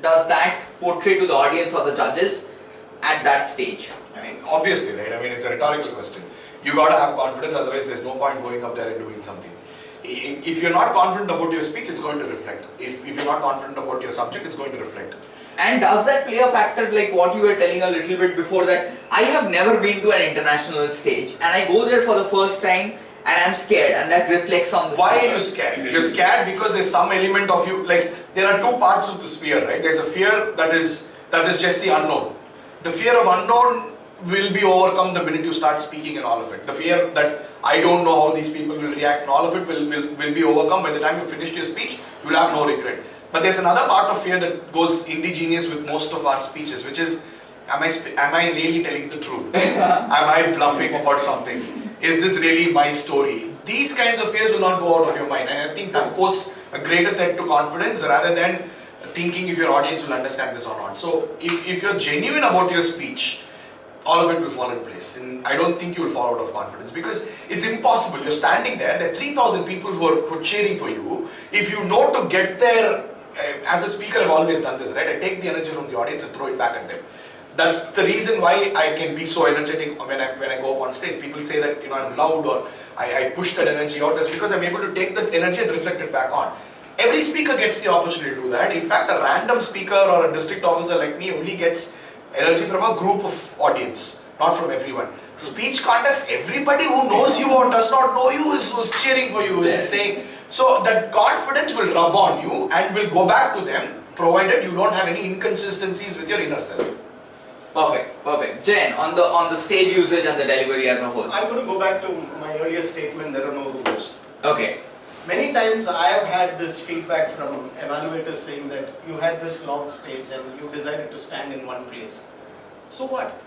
does that portray to the audience or the judges at that stage? I mean, obviously, right? I mean, it's a rhetorical question. You got to have confidence, otherwise there's no point going up there and doing something. If you're not confident about your speech, it's going to reflect. If you're not confident about your subject, it's going to reflect. And does that play a factor, like what you were telling a little bit before, that I have never been to an international stage and I go there for the first time and I'm scared, and that reflects on the Why are you scared? You're scared because there's some element of you, like there are two parts of this fear, right? There's a fear that is just the unknown. The fear of unknown will be overcome the minute you start speaking and all of it. The fear that I don't know how these people will react and all of it will be overcome. By the time you finish your speech, you will have no regret. But there's another part of fear that goes indigenous with most of our speeches, which is, am I really telling the truth? Am I bluffing about something? Is this really my story? These kinds of fears will not go out of your mind, and I think that poses a greater threat to confidence rather than thinking if your audience will understand this or not. So if you're genuine about your speech, all of it will fall in place, and I don't think you will fall out of confidence, because it's impossible. You're standing there are 3,000 people who are cheering for you. If you know to get there, as a speaker I've always done this, right? I take the energy from the audience and throw it back at them. That's the reason why I can be so energetic when I go up on stage. People say that, you know, I'm loud or I push that energy out. That's because I'm able to take that energy and reflect it back on. Every speaker gets the opportunity to do that. In fact, a random speaker or a district officer like me only gets energy from a group of audience, not from everyone. Speech contest, everybody who knows you or does not know you is cheering for you, is saying. So that confidence will rub on you and will go back to them, provided you don't have any inconsistencies with your inner self. Perfect, perfect. Jen, on the stage usage and the delivery as a whole. I'm going to go back to my earlier statement, there are no rules. Okay. Many times I have had this feedback from evaluators saying that you had this long stage and you decided to stand in one place. So what?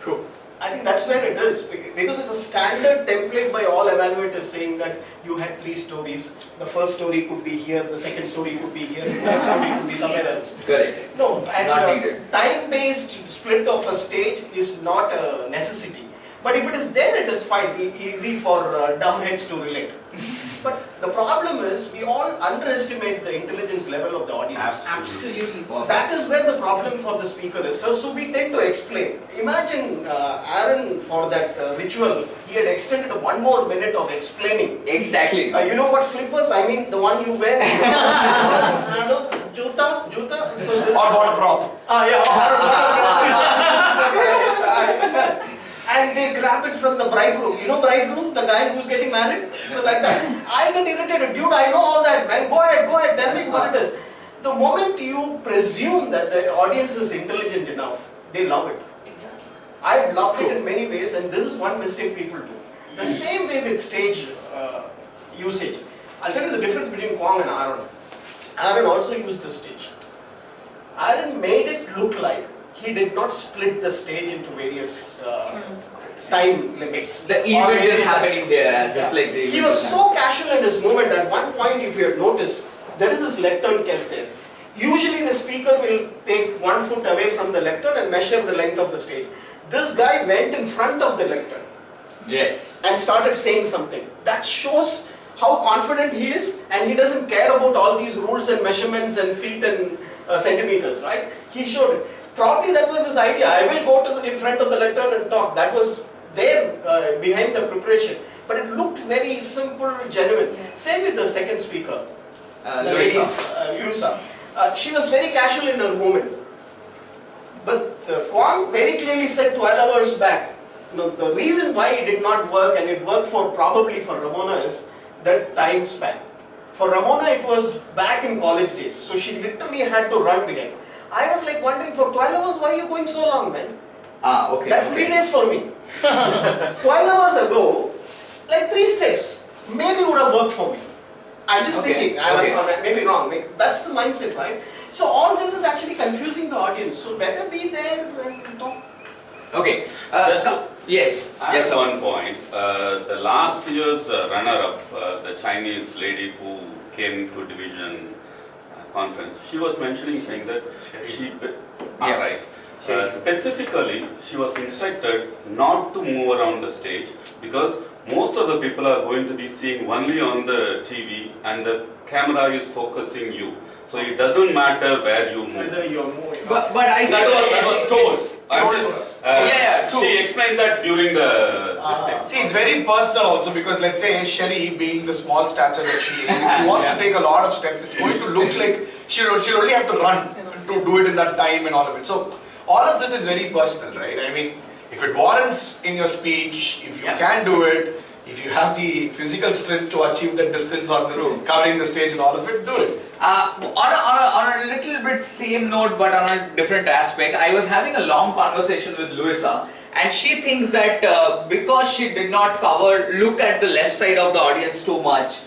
True. I think that's where it is, because it's a standard template by all evaluators saying that you had 3 stories. The first story could be here, the second story could be here, the next story could be somewhere else. Correct. No, and time-based split of a stage is not a necessity. But if it is there, it is fine, easy for dumb heads to relate. But the problem is, we all underestimate the intelligence level of the audience. Absolutely. That is where the problem for the speaker is. So we tend to explain. Imagine Aaron, for that ritual, he had extended 1 more minute of explaining. Exactly. You know what slippers? I mean the one you wear. Juta? So Or bought a prop. Yeah, I felt. And they grab it from the bridegroom. You know bridegroom? The guy who's getting married? So like that. I get irritated. Dude, I know all that, man. Go ahead, tell me what it is. The moment you presume that the audience is intelligent enough, they love it. Exactly. I've loved it in many ways, and this is one mistake people do. The same way with stage usage. I'll tell you the difference between Kwong and Aaron. Aaron also used the stage. Aaron made it look like he did not split the stage into various time limits. The event is happening there as if like the He was so casual in his movement. At one point, if you have noticed, there is this lectern kept there. Usually the speaker will take 1 foot away from the lectern and measure the length of the stage. This guy went in front of the lectern. Yes. And started saying something. That shows how confident he is, and he doesn't care about all these rules and measurements and feet and centimeters, right? He showed it. Probably that was his idea. I will go in front of the lectern and talk. That was there behind the preparation. But it looked very simple, genuine. Yeah. Same with the second speaker, the lady, Luisa. She was very casual in her movement. But Kwong very clearly said 12 hours back, the reason why it did not work, and it worked probably for Ramona, is that time span. For Ramona, it was back in college days. So she literally had to run behind. I was like wondering, for 12 hours, why are you going so long, man? Okay. That's 3 days for me. 12 hours ago, like 3 steps, maybe would have worked for me. I'm just thinking, I may be wrong. That's the mindset, right? So all this is actually confusing the audience. So better be there and talk. Okay. Yes. Yes. At one point, the last year's runner-up, the Chinese lady who came to division conference, she was mentioning, saying that specifically she was instructed not to move around the stage, because most of the people are going to be seeing only on the TV and the camera is focusing you. So it doesn't matter where you move. Whether you're moving. But I That was told. yeah, true. She explained that during this thing. See, it's very personal also because let's say Sherry, being the small stature that she is, if she wants to take a lot of steps, it's going to look like she'll only have to run to do it in that time and all of it. So all of this is very personal, right? I mean, if it warrants in your speech, if you can do it, if you have the physical strength to achieve that distance on the covering the stage and all of it, do it. On a little bit same note but on a different aspect, I was having a long conversation with Louisa and she thinks that because she did not look at the left side of the audience too much,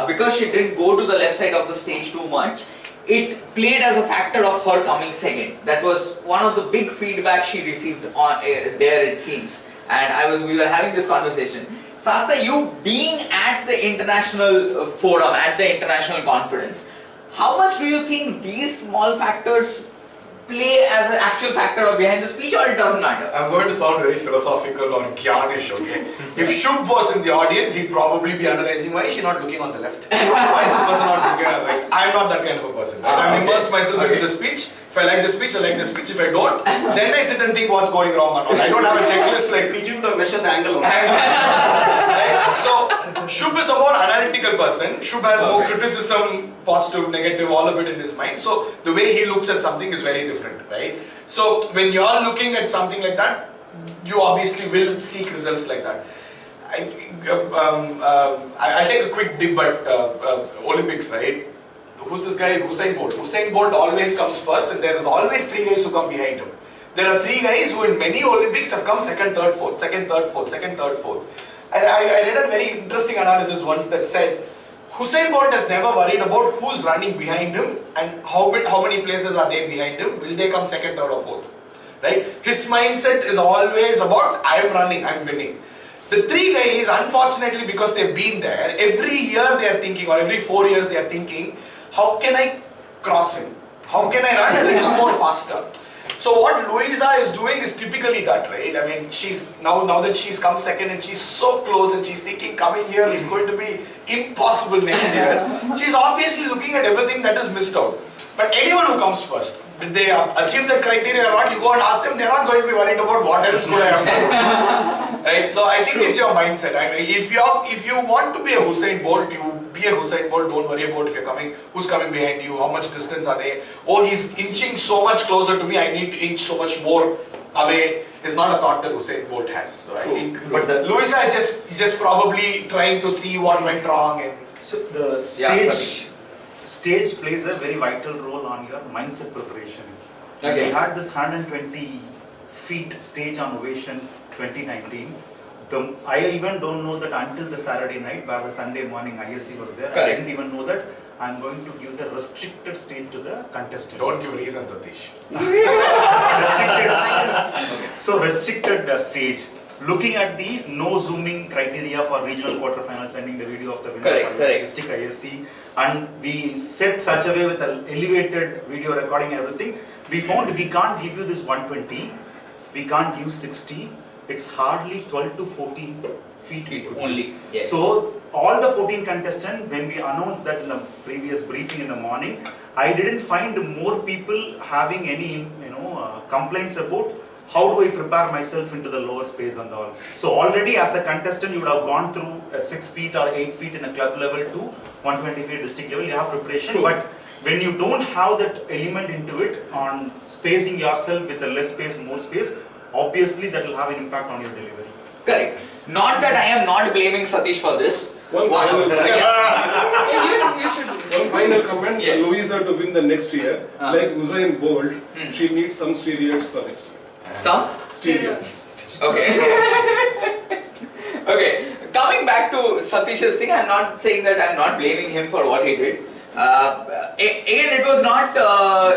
because she didn't go to the left side of the stage too much, it played as a factor of her coming second. That was one of the big feedback she received on there, it seems. And we were having this conversation. Sasta, you being at the international forum, at the international conference, how much do you think these small factors play as an actual factor of behind the speech, or it doesn't matter? I'm going to sound very philosophical or Gyanish, okay? If Shubh was in the audience, he'd probably be analyzing, why is she not looking on the left? Why is this person not looking at the right? I'm not that kind of a person, right? I'm immersed myself into the speech. If I like the speech, I like the speech. If I don't, then I sit and think what's going wrong or not. I don't have a checklist like Teaching to measure the angle. right? So, Shubh is a more analytical person. Shubh has more criticism, positive, negative, all of it in his mind. So, the way he looks at something is very different, right? So, when you're looking at something like that, you obviously will seek results like that. I'll take a quick dip at Olympics, right? Who's this guy? Usain Bolt. Usain Bolt always comes first and there is always 3 guys who come behind him. There are 3 guys who in many Olympics have come second, third, fourth, second, third, fourth, second, third, fourth. And I read a very interesting analysis once that said, Usain Bolt has never worried about who's running behind him and how many places are they behind him, will they come second, third or fourth, right? His mindset is always about, I am running, I am winning. The 3 guys, unfortunately, because they've been there, every year they are thinking, or every 4 years they are thinking, how can I cross him? How can I run a little more faster? So what Louisa is doing is typically that, right? I mean, she's now that she's come second and she's so close and she's thinking coming here is going to be impossible next year. She's obviously looking at everything that is missed out. But anyone who comes first, did they achieve the criteria or not, you go and ask them, they're not going to be worried about what else could I have done. Right? So I think it's your mindset. I mean, if you want to be a Usain Bolt, you be a Usain Bolt, don't worry about if you're coming, who's coming behind you, how much distance are they, oh he's inching so much closer to me, I need to inch so much more away, is not a thought that Usain Bolt has. So I think But Louisa is just probably trying to see what went wrong. And so the stage plays a very vital role on your mindset preparation. Okay. We had this 120 feet stage on Ovation 2019. I even don't know that until the Saturday night, where the Sunday morning ISC was there. Correct. I didn't even know that I'm going to give the restricted stage to the contestants. don't give reason, Satish. Restricted. So restricted stage. Looking at the no zooming criteria for regional quarterfinals, sending the video of the winner for district ISC, and we set such a way with an elevated video recording and everything. We found we can't give you this 120, we can't give 60. It's hardly 12 to 14 feet only. Yes. So all the 14 contestants, when we announced that in the previous briefing in the morning, I didn't find more people having any complaints about how do I prepare myself into the lower space and all. So already as a contestant, you would have gone through 6 feet or 8 feet in a club level to 120 feet district level. You have preparation, True. but when you don't have that element into it on spacing yourself with a less space, more space, obviously that will have an impact on your delivery. Correct. Not that I am not blaming Satish for this. One final You should. One final comment, Yes. Louisa to win the next year, like Usain Bolt, she needs some steroids for next year. Some? Steroids. Okay. Okay. Coming back to Satish's thing, I'm not saying that I'm not blaming him for what he did. Again, it was not,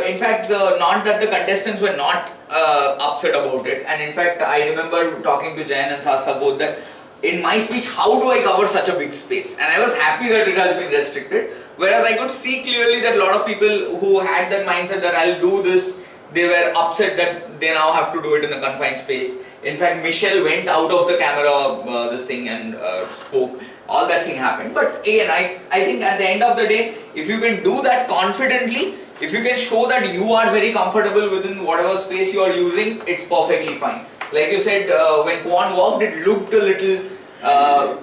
in fact, not that the contestants were not upset about it. And in fact, I remember talking to Jayan and Sasta both that in my speech, how do I cover such a big space? And I was happy that it has been restricted. Whereas I could see clearly that a lot of people who had that mindset that I'll do this, they were upset that they now have to do it in a confined space. In fact, Michelle went out of the camera, this thing, and spoke. All that thing happened. But again, I think at the end of the day, if you can do that confidently, if you can show that you are very comfortable within whatever space you are using, it's perfectly fine. Like you said, when Kwan walked, it looked a little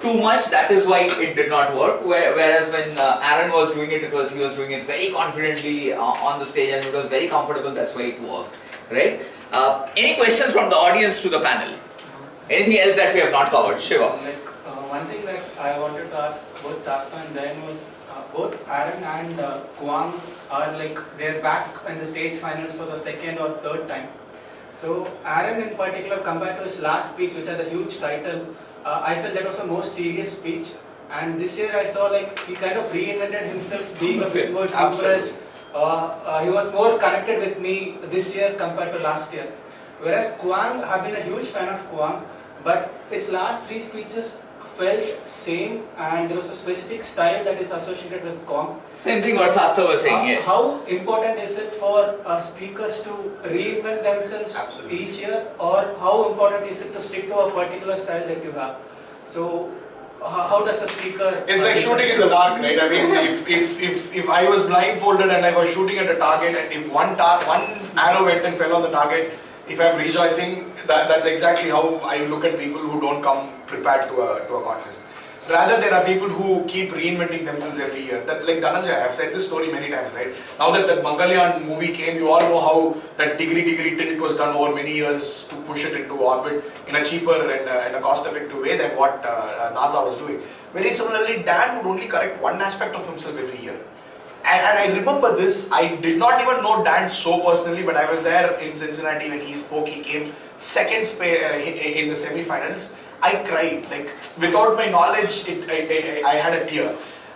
too much. That is why it did not work. Whereas when Aaron was doing it, he was doing it very confidently on the stage, and it was very comfortable. That's why it worked, right? Any questions from the audience to the panel? Anything else that we have not covered? Shiva. One thing that I wanted to ask both Sasta and Jain was, both Aaron and Kwang are they're back in the stage finals for the second or third time. So Aaron in particular, compared to his last speech, which had a huge title, I felt that was the most serious speech. And this year I saw he kind of reinvented himself, being a bit more humorous. He was more connected with me this year compared to last year. Whereas Kwang, I've been a huge fan of Kwang, but his last three speeches felt same, and there was a specific style that is associated with Kwang. Same thing what Sasta was saying, yes. How important is it for speakers to reinvent themselves each year, or how important is it to stick to a particular style that you have? So, how does a speaker... It's like shooting in the dark, right? I mean, if I was blindfolded and I was shooting at a target, and if one arrow went and fell on the target, if I'm rejoicing, that's exactly how I look at people who don't come prepared to a contest. Rather, there are people who keep reinventing themselves every year. That, like Dhananjay, I've said this story many times, right? Now that the Mangalyaan movie came, you all know how that degree tilt was done over many years to push it into orbit in a cheaper and a cost-effective way than what NASA was doing. Very similarly, Dan would only correct one aspect of himself every year. And I remember this, I did not even know Dan so personally, but I was there in Cincinnati when he spoke. He came second in the semi-finals. I cried, without my knowledge, I had a tear.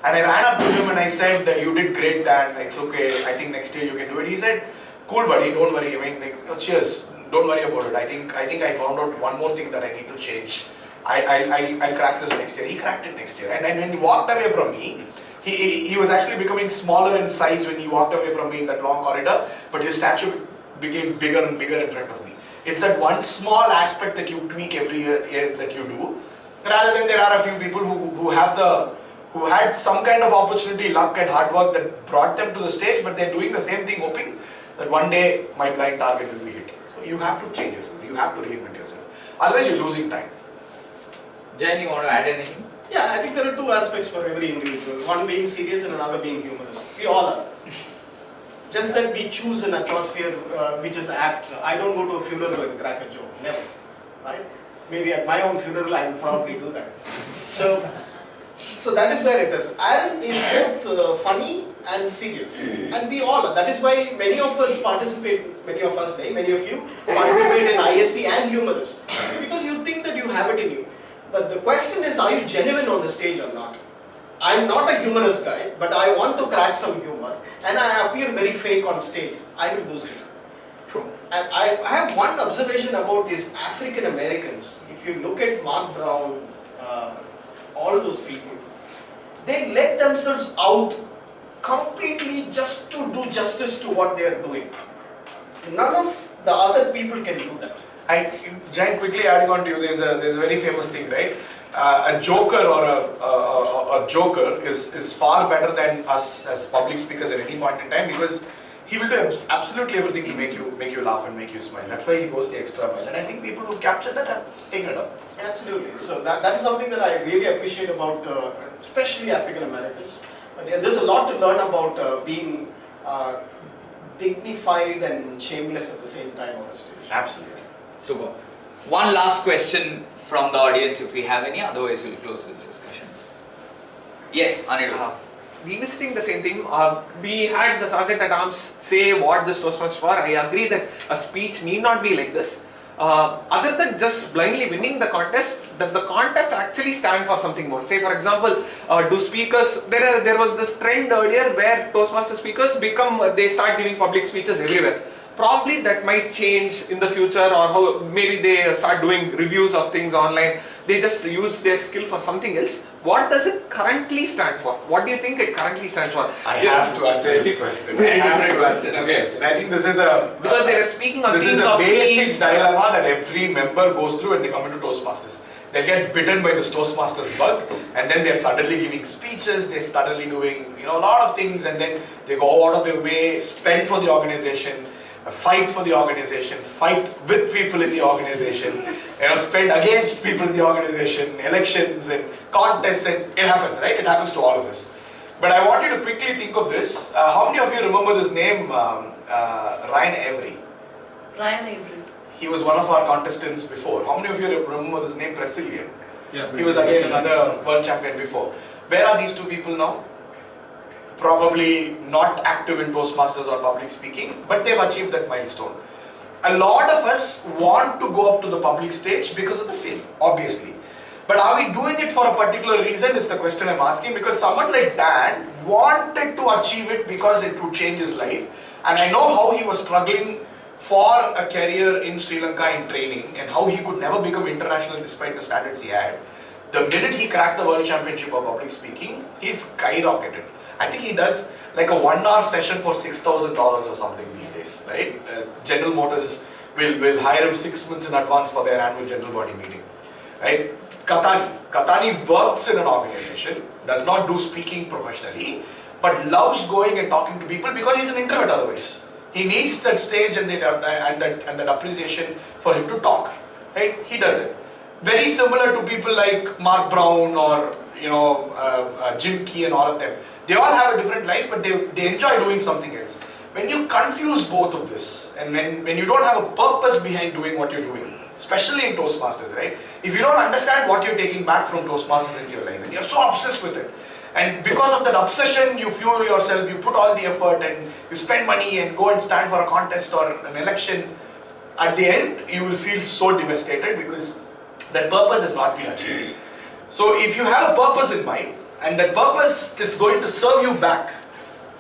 And I ran up to him and I said, you did great, Dan, it's okay, I think next year you can do it. He said, cool buddy, don't worry, I mean, cheers, don't worry about it. I think I found out one more thing that I need to change. I'll crack this next year. He cracked it next year. And when he walked away from me, he was actually becoming smaller in size when he walked away from me in that long corridor, but his statue became bigger and bigger in front of me. It's that one small aspect that you tweak every year that you do, rather than there are a few people who had some kind of opportunity, luck and hard work that brought them to the stage, but they're doing the same thing hoping that one day my blind target will be hit. So you have to change yourself, you have to reinvent yourself. Otherwise you're losing time. Jen, you want to add anything? Yeah, I think there are two aspects for every individual. One being serious and another being humorous. We all are. Just that we choose an atmosphere which is apt. I don't go to a funeral and crack a joke. Never. Right? Maybe at my own funeral I will probably do that. So that is where it is. Aaron is both funny and serious. And we all are. That is why many of us participate, many of you participate in ISC and humorous. Because you think that you have it in you. But the question is, are you genuine on the stage or not? I'm not a humorous guy, but I want to crack some humor, and I appear very fake on stage. I will lose it. True. And I have one observation about these African Americans. If you look at Mark Brown, all those people, they let themselves out completely just to do justice to what they are doing. None of the other people can do that. Jain, quickly adding on to you, there's a very famous thing, right? A joker or a joker is far better than us as public speakers at any point in time, because he will do absolutely everything to make you laugh and make you smile. That's why he goes the extra mile, and I think people who captured that have taken it up. Absolutely. So that is something that I really appreciate about, especially African Americans. But there's a lot to learn about being dignified and shameless at the same time on the stage. Absolutely. Super. One last question from the audience if we have any, otherwise we'll close this discussion. Yes, Anirudh. Revisiting the same thing, we had the Sergeant at Arms say what this was for. I agree that a speech need not be like this. Other than just blindly winning the contest, does the contest actually stand for something more? Say for example, do speakers, there was this trend earlier where Toastmaster speakers they start giving public speeches everywhere. Probably that might change in the future, or how maybe they start doing reviews of things online. They just use their skill for something else. What does it currently stand for? What do you think it currently stands for? I have to answer this question. I have to answer this question. I think this is because they were speaking on this things is a of basic peace. dilemma that every member goes through when they come into Toastmasters. They get bitten by this Toastmasters bug, and then they're suddenly giving speeches, they're suddenly doing a lot of things, and then they go out of their way, spend for the organization, fight for the organization, fight with people in the organization, spend against people in the organization, elections and contests, and it happens, right? It happens to all of us. But I want you to quickly think of this. How many of you remember this name, Ryan Avery? Ryan Avery. He was one of our contestants before. How many of you remember this name, Brazilian? Yeah, He was again another world champion before. Where are these two people now? Probably not active in Toastmasters or public speaking, but they've achieved that milestone. A lot of us want to go up to the public stage because of the fame, obviously. But are we doing it for a particular reason is the question I'm asking, because someone like Dan wanted to achieve it because it would change his life. And I know how he was struggling for a career in Sri Lanka in training and how he could never become international despite the standards he had. The minute he cracked the World Championship of Public Speaking, he skyrocketed. I think he does like a 1 hour session for $6,000 or something these days, right? General Motors will hire him 6 months in advance for their annual general body meeting, right? Katani works in an organization, does not do speaking professionally, but loves going and talking to people because he's an introvert otherwise. He needs that stage and that appreciation for him to talk, right? He does it. Very similar to people like Mark Brown or Jim Key and all of them. They all have a different life, but they enjoy doing something else. When you confuse both of this, and when you don't have a purpose behind doing what you're doing, especially in Toastmasters, right? If you don't understand what you're taking back from Toastmasters into your life, and you're so obsessed with it, and because of that obsession, you fuel yourself, you put all the effort, and you spend money and go and stand for a contest or an election, at the end, you will feel so devastated because that purpose has not been achieved. So if you have a purpose in mind, and that purpose is going to serve you back,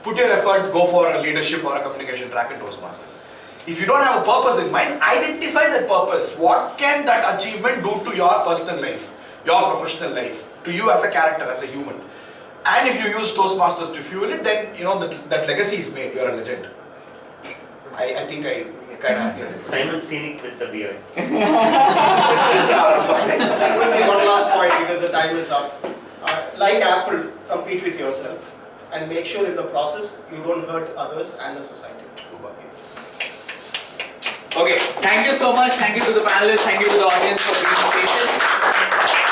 put your effort, go for a leadership or a communication track in Toastmasters. If you don't have a purpose in mind, identify that purpose. What can that achievement do to your personal life, your professional life, to you as a character, as a human? And if you use Toastmasters to fuel it, then that legacy is made. You're a legend. I think I kind of answered this. Simon Sinek with the beard. One last point because the time is up. Like Apple, compete with yourself and make sure in the process you don't hurt others and the society. Okay, thank you so much. Thank you to the panelists. Thank you to the audience for being patient.